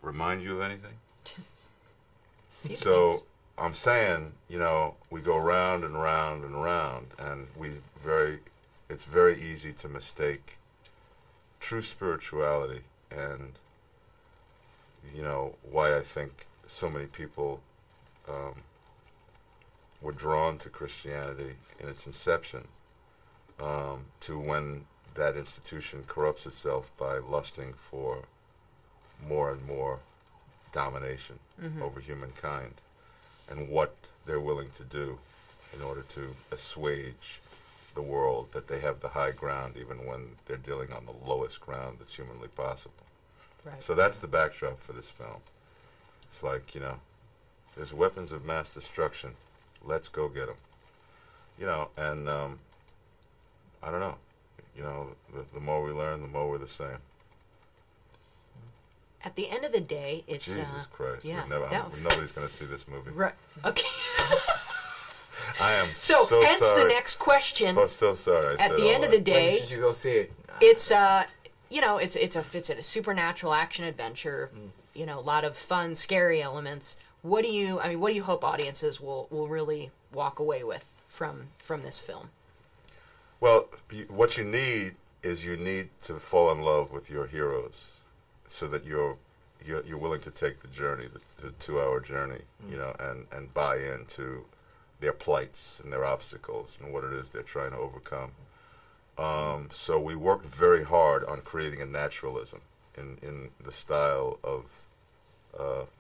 remind you of anything? So I'm saying, you know, we go round and round and round, and it's very easy to mistake true spirituality, and, you know, why I think so many people were drawn to Christianity in its inception, to when that institution corrupts itself by lusting for more and more domination over humankind, and what they're willing to do in order to assuage the world, that they have the high ground even when they're dealing on the lowest ground that's humanly possible. Right. So that's the backdrop for this film. It's like, you know, there's weapons of mass destruction. Let's go get them. You know, and I don't know. You know, the more we learn, the more we're the same. At the end of the day, it's... Jesus Christ. Yeah, nobody's going to see this movie. Right. Okay. I am so hence sorry. The next question. Oh, so sorry. At the end of the day... When did you go see it? It's, you know, it's a supernatural action adventure. You know, a lot of fun, scary elements. What do you hope audiences will really walk away with from this film? Well, what you need is you need to fall in love with your heroes, so that you're willing to take the journey, the 2-hour journey, you know, and buy into their plights and their obstacles and what it is they're trying to overcome. So we worked very hard on creating a naturalism in the style of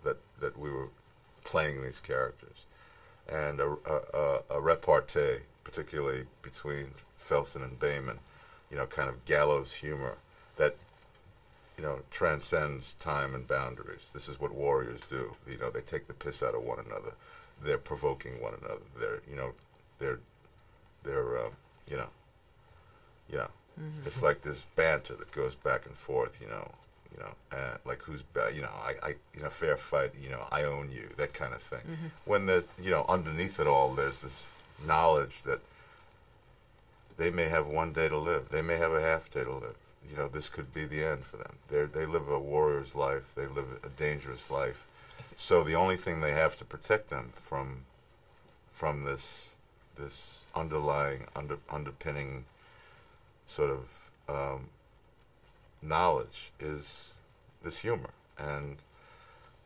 that we were playing these characters, and a repartee, particularly between Felsen and Bayman, you know, kind of gallows humor that, you know, transcends time and boundaries. This is what warriors do. You know, they take the piss out of one another. They're provoking one another. They're it's like this banter that goes back and forth. You know, like who's bad. You know, I fair fight. You know, I own you. That kind of thing. When underneath it all, there's this knowledge that they may have one day to live. They may have a half day to live. You know, this could be the end for them. They live a warrior's life. They live a dangerous life. So the only thing they have to protect them from this underlying, underpinning sort of knowledge is this humor. And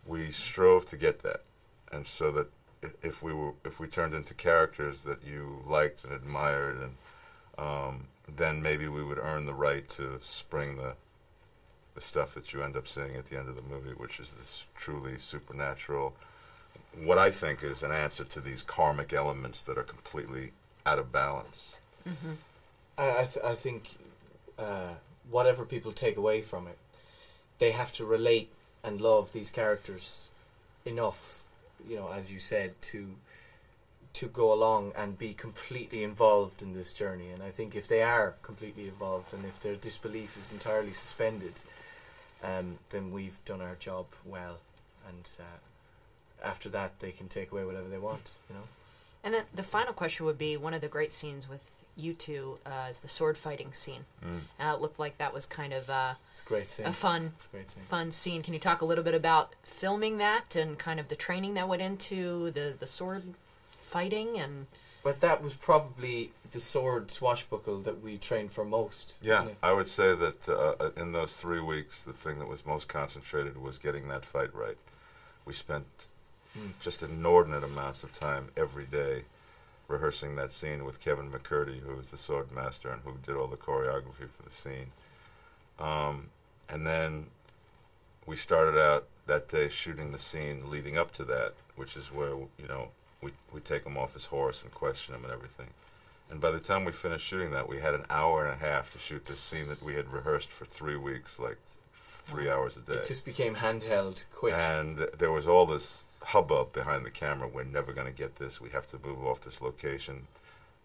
we strove to get that. And so that if we turned into characters that you liked and admired, and then maybe we would earn the right to spring the stuff that you end up seeing at the end of the movie, which is this truly supernatural, what I think is an answer to these karmic elements that are completely out of balance. I think whatever people take away from it, they have to relate and love these characters enough, you know, as you said, to go along and be completely involved in this journey. And I think if they are completely involved, and if their disbelief is entirely suspended, then we've done our job well. And after that, they can take away whatever they want, you know. And then the final question would be, one of the great scenes with you two is the sword fighting scene. It looked like that was kind of it's a great scene. A fun scene. Can you talk a little bit about filming that and kind of the training that went into the sword fighting? And but that was probably the sword swashbuckle that we trained for most. Yeah, I would say that in those 3 weeks, the thing that was most concentrated was getting that fight right. We spent just inordinate amounts of time every day rehearsing that scene with Kevin McCurdy, who was the sword master and who did all the choreography for the scene. And then we started out that day shooting the scene leading up to that, which is where, you know, we take him off his horse and question him and everything. And by the time we finished shooting that, we had an hour and a half to shoot this scene that we had rehearsed for 3 weeks, like 3 hours a day. It just became handheld quick. And there was all this hubbub behind the camera. We're never going to get this. We have to move off this location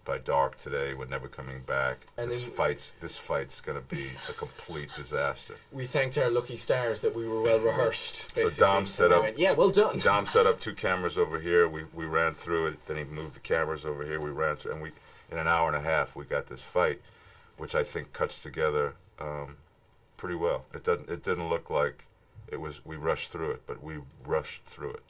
by dark today. We're never coming back. And this fight's going to be a complete disaster. We thanked our lucky stars that we were well rehearsed. So Dom set up. Went, yeah, well done. Dom set up 2 cameras over here. We ran through it. Then he moved the cameras over here. We ran through, and in an hour and a half we got this fight, which I think cuts together pretty well. It didn't look like We rushed through it, but we rushed through it.